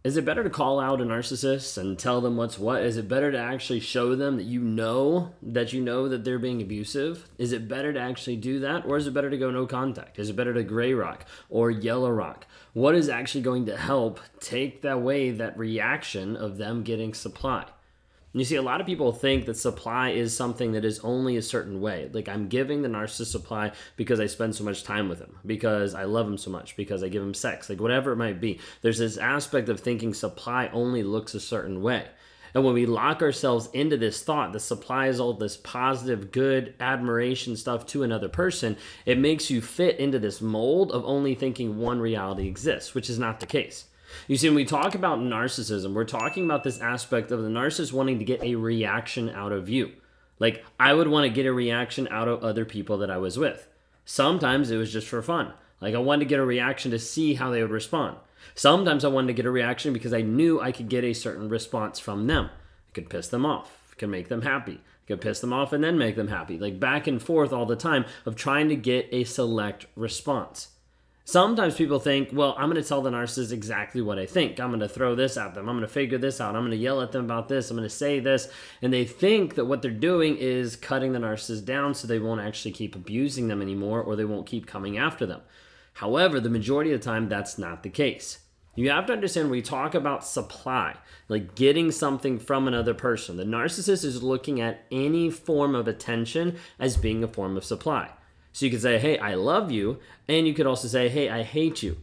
Is it better to call out a narcissist and tell them what's what? Is it better to actually show them that you know that they're being abusive? Is it better to actually do that? Or is it better to go no contact? Is it better to gray rock or yellow rock? What is actually going to help take away that reaction of them getting supply? And you see, a lot of people think that supply is something that is only a certain way. Like, I'm giving the narcissist supply because I spend so much time with him, because I love him so much, because I give him sex, like whatever it might be. There's this aspect of thinking supply only looks a certain way. And when we lock ourselves into this thought, the supply is all this positive, good, admiration stuff to another person, it makes you fit into this mold of only thinking one reality exists, which is not the case. You see, when we talk about narcissism, we're talking about this aspect of the narcissist wanting to get a reaction out of you. Like, I would want to get a reaction out of other people that I was with. Sometimes it was just for fun. Like, I wanted to get a reaction to see how they would respond. Sometimes I wanted to get a reaction because I knew I could get a certain response from them. I could piss them off. I could make them happy. I could piss them off and then make them happy. Like, back and forth all the time of trying to get a select response. Sometimes people think, well, I'm going to tell the narcissist exactly what I think. I'm going to throw this at them. I'm going to figure this out. I'm going to yell at them about this. I'm going to say this. And they think that what they're doing is cutting the narcissist down so they won't actually keep abusing them anymore, or they won't keep coming after them. However, the majority of the time, that's not the case. You have to understand, when we talk about supply, like getting something from another person, the narcissist is looking at any form of attention as being a form of supply. So you could say, hey, I love you, and you could also say, hey, I hate you.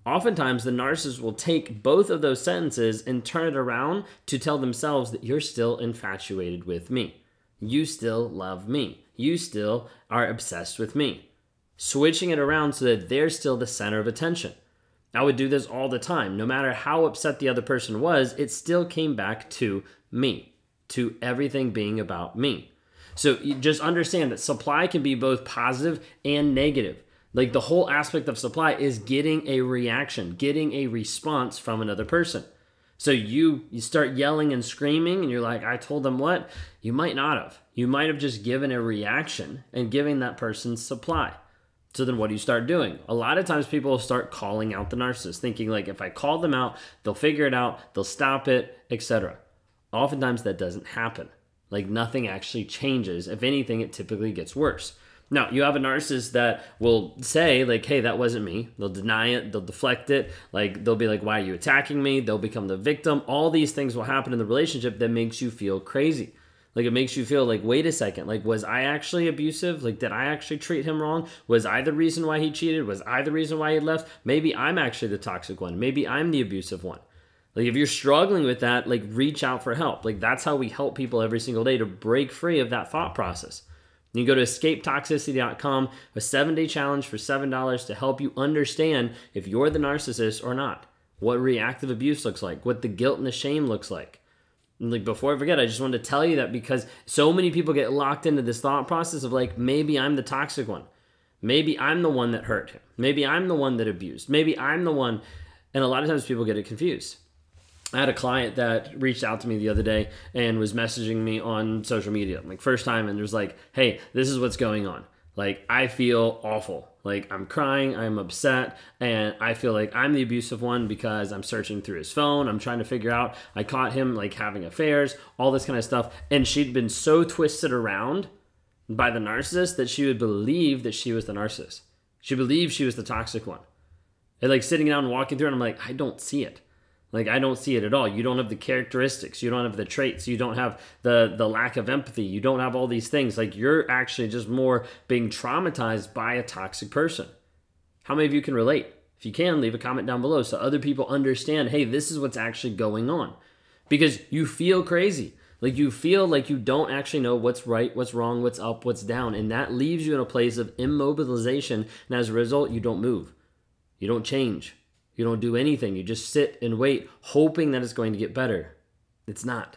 Oftentimes, the narcissist will take both of those sentences and turn it around to tell themselves that you're still infatuated with me. You still love me. You still are obsessed with me. Switching it around so that they're still the center of attention. I would do this all the time. No matter how upset the other person was, it still came back to me, to everything being about me. So you just understand that supply can be both positive and negative. Like, the whole aspect of supply is getting a reaction, getting a response from another person. So you start yelling and screaming and you're like, I told them what? You might not have. You might have just given a reaction and giving that person supply. So then what do you start doing? A lot of times people will start calling out the narcissist, thinking like, if I call them out, they'll figure it out, they'll stop it, etc. Oftentimes that doesn't happen. Like, nothing actually changes. If anything, it typically gets worse. Now, you have a narcissist that will say, like, hey, that wasn't me. They'll deny it. They'll deflect it. Like, they'll be like, why are you attacking me? They'll become the victim. All these things will happen in the relationship that makes you feel crazy. Like, it makes you feel like, wait a second. Like, was I actually abusive? Like, did I actually treat him wrong? Was I the reason why he cheated? Was I the reason why he left? Maybe I'm actually the toxic one. Maybe I'm the abusive one. Like, if you're struggling with that, like, reach out for help. Like, that's how we help people every single day to break free of that thought process. You can go to escapetoxicity.com, a 7-day challenge for $7 to help you understand if you're the narcissist or not, what reactive abuse looks like, what the guilt and the shame looks like. And like, before I forget, I just wanted to tell you that because so many people get locked into this thought process of like, maybe I'm the toxic one. Maybe I'm the one that hurt him. Maybe I'm the one that abused. Maybe I'm the one. And a lot of times people get it confused. I had a client that reached out to me the other day and was messaging me on social media, like first time, and was like, hey, this is what's going on. Like, I feel awful. Like, I'm crying, I'm upset, and I feel like I'm the abusive one because I'm searching through his phone. I'm trying to figure out, I caught him like having affairs, all this kind of stuff. And she'd been so twisted around by the narcissist that she would believe that she was the narcissist. She believed she was the toxic one. And like sitting down and walking through it, I'm like, I don't see it. Like, I don't see it at all. You don't have the characteristics. You don't have the traits. You don't have the lack of empathy. You don't have all these things. Like, you're actually just more being traumatized by a toxic person. How many of you can relate? If you can, leave a comment down below so other people understand, hey, this is what's actually going on. Because you feel crazy. Like, you feel like you don't actually know what's right, what's wrong, what's up, what's down. And that leaves you in a place of immobilization. And as a result, you don't move. You don't change. You don't do anything. You just sit and wait, hoping that it's going to get better. It's not.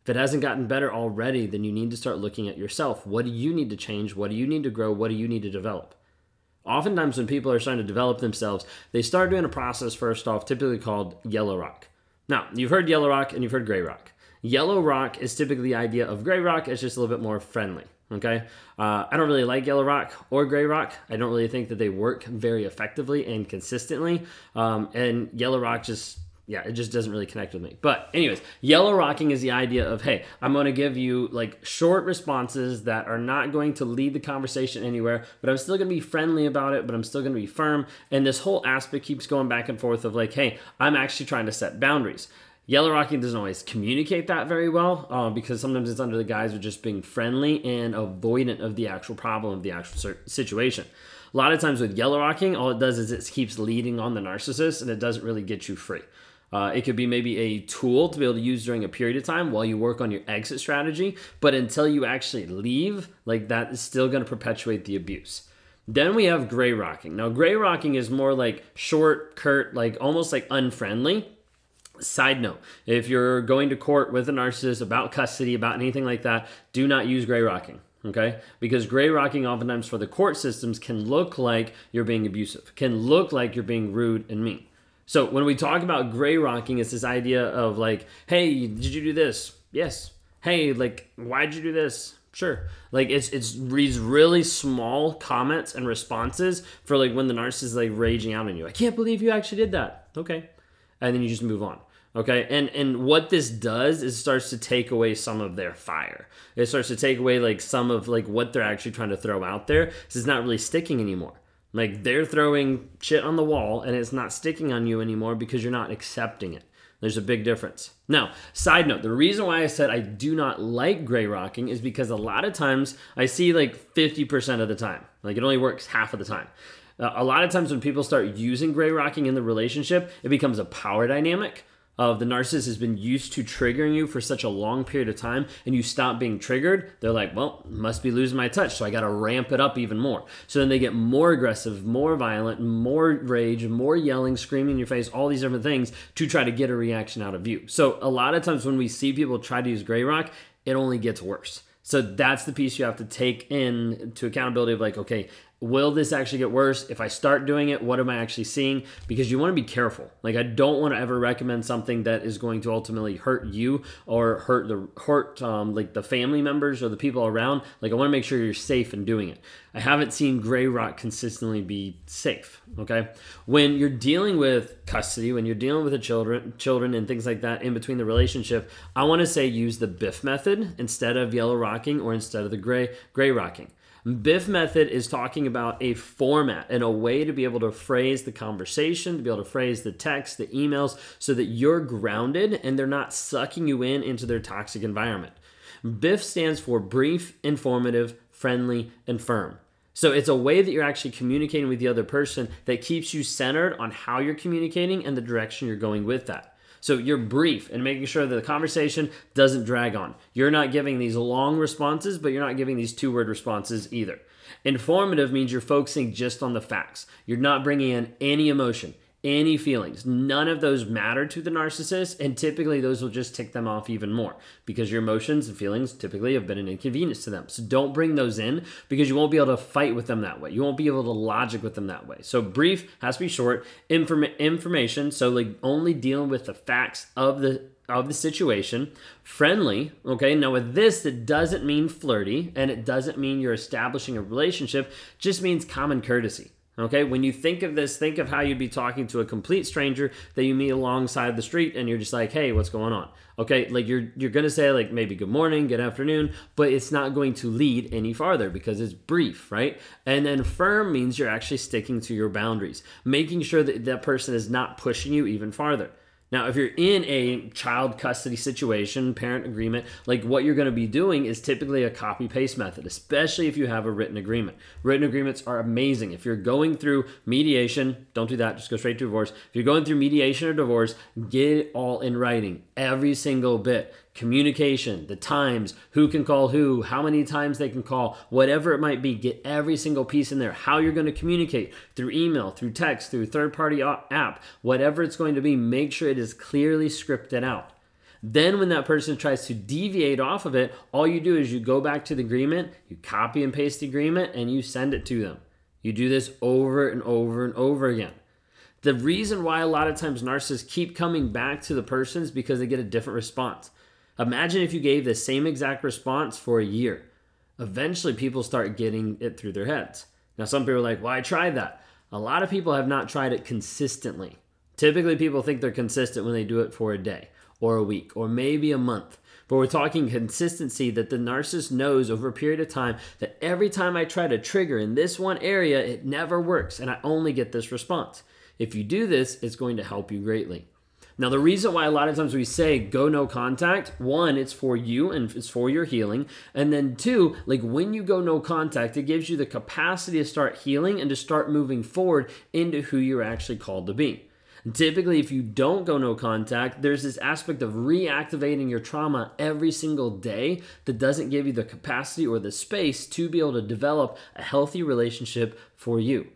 If it hasn't gotten better already, then you need to start looking at yourself. What do you need to change? What do you need to grow? What do you need to develop? Oftentimes when people are starting to develop themselves, they start doing a process first off, typically called yellow rock. Now, you've heard yellow rock and you've heard gray rock. Yellow rock is typically the idea of gray rock. It's just a little bit more friendly. Okay, I don't really like yellow rock or gray rock. I don't really think that they work very effectively and consistently. And yellow rock just yeah, it just doesn't really connect with me. But anyways, yellow rocking is the idea of, hey, I'm going to give you like short responses that are not going to lead the conversation anywhere, but I'm still going to be friendly about it, but I'm still going to be firm. And this whole aspect keeps going back and forth of like, hey, I'm actually trying to set boundaries. Yellow rocking doesn't always communicate that very well because sometimes it's under the guise of just being friendly and avoidant of the actual problem of the actual situation. A lot of times with yellow rocking, all it does is it keeps leading on the narcissist and it doesn't really get you free. It could be maybe a tool to be able to use during a period of time while you work on your exit strategy, but until you actually leave, like that is still going to perpetuate the abuse. Then we have gray rocking. Now, gray rocking is more like short, curt, like almost like unfriendly. Side note, if you're going to court with a narcissist about custody, about anything like that, do not use gray rocking. Okay? Because gray rocking oftentimes for the court systems can look like you're being abusive, can look like you're being rude and mean. So when we talk about gray rocking, it's this idea of like, hey, did you do this? Yes. Hey, like, why'd you do this? Sure. Like it's these really small comments and responses for like when the narcissist is like raging out on you. I can't believe you actually did that. Okay. And then you just move on. Okay. And what this does is starts to take away some of their fire. It starts to take away like some of like what they're actually trying to throw out there. So it's not really sticking anymore. Like they're throwing shit on the wall and it's not sticking on you anymore because you're not accepting it. There's a big difference. Now, side note, the reason why I said I do not like gray rocking is because a lot of times I see like 50% of the time, like it only works half of the time. A lot of times when people start using gray rocking in the relationship, it becomes a power dynamic of the narcissist has been used to triggering you for such a long period of time and you stop being triggered, they're like, well, must be losing my touch, so I got to ramp it up even more. So then they get more aggressive, more violent, more rage, more yelling, screaming in your face, all these different things to try to get a reaction out of you. So a lot of times when we see people try to use gray rock, it only gets worse. So that's the piece you have to take into accountability of like, okay, will this actually get worse? If I start doing it, what am I actually seeing? Because you want to be careful. Like I don't want to ever recommend something that is going to ultimately hurt you or hurt like the family members or the people around. Like I want to make sure you're safe in doing it. I haven't seen gray rock consistently be safe. Okay, when you're dealing with custody, when you're dealing with the children and things like that in between the relationship, I want to say use the BIFF method instead of yellow rocking or instead of the gray rocking. BIFF method is talking about a format and a way to be able to phrase the conversation, to be able to phrase the text, the emails, so that you're grounded and they're not sucking you into their toxic environment. BIFF stands for brief, informative, friendly, and firm. So it's a way that you're actually communicating with the other person that keeps you centered on how you're communicating and the direction you're going with that. So you're brief and making sure that the conversation doesn't drag on. You're not giving these long responses, but you're not giving these two-word responses either. Informative means you're focusing just on the facts. You're not bringing in any emotion, any feelings. None of those matter to the narcissist, and typically those will just tick them off even more because your emotions and feelings typically have been an inconvenience to them. So don't bring those in because you won't be able to fight with them that way. You won't be able to logic with them that way. So brief has to be short. Information, so like only dealing with the facts of the situation. Friendly, okay? Now with this, it doesn't mean flirty and it doesn't mean you're establishing a relationship, it just means common courtesy. Okay, when you think of this, think of how you'd be talking to a complete stranger that you meet alongside the street and you're just like, hey, what's going on? Okay, like you're going to say like maybe good morning, good afternoon, but it's not going to lead any farther because it's brief, right? And then firm means you're actually sticking to your boundaries, making sure that that person is not pushing you even farther. Now, if you're in a child custody situation, parent agreement, like what you're going to be doing is typically a copy-paste method, especially if you have a written agreement. Written agreements are amazing. If you're going through mediation, don't do that, just go straight to divorce. If you're going through mediation or divorce, get it all in writing, every single bit. Communication, the times, who can call who, how many times they can call, whatever it might be, get every single piece in there, how you're going to communicate through email, through text, through third-party app, whatever it's going to be, make sure it is clearly scripted out. Then when that person tries to deviate off of it, all you do is you go back to the agreement, you copy and paste the agreement, and you send it to them. You do this over and over and over again. The reason why a lot of times narcissists keep coming back to the person is because they get a different response. Imagine if you gave the same exact response for a year. Eventually, people start getting it through their heads. Now, some people are like, well, I tried that. A lot of people have not tried it consistently. Typically, people think they're consistent when they do it for a day or a week or maybe a month. But we're talking consistency that the narcissist knows over a period of time that every time I try to trigger in this one area, it never works and I only get this response. If you do this, it's going to help you greatly. Now, the reason why a lot of times we say go no contact, one, it's for you and it's for your healing. And then two, like when you go no contact, it gives you the capacity to start healing and to start moving forward into who you're actually called to be. And typically, if you don't go no contact, there's this aspect of reactivating your trauma every single day that doesn't give you the capacity or the space to be able to develop a healthy relationship for you.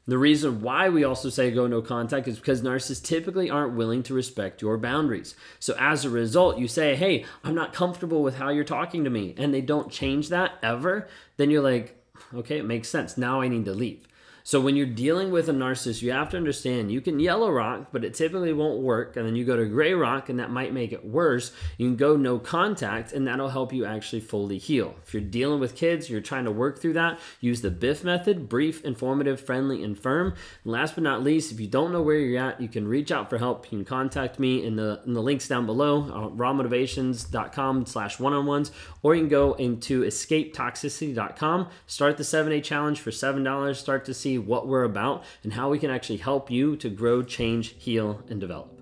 The reason why we also say go no contact is because narcissists typically aren't willing to respect your boundaries. So as a result, you say, hey, I'm not comfortable with how you're talking to me, and they don't change that ever, then you're like, okay, it makes sense. Now I need to leave. So when you're dealing with a narcissist, you have to understand you can yellow rock, but it typically won't work. And then you go to gray rock, and that might make it worse. You can go no contact, and that'll help you actually fully heal. If you're dealing with kids, you're trying to work through that, use the BIFF method: brief, informative, friendly, and firm. And last but not least, if you don't know where you're at, you can reach out for help. You can contact me in the links down below, rawmotivations.com/one-on-ones, or you can go into escapetoxicity.com, start the 7-day challenge for $7, start to see what we're about and how we can actually help you to grow, change, heal, and develop.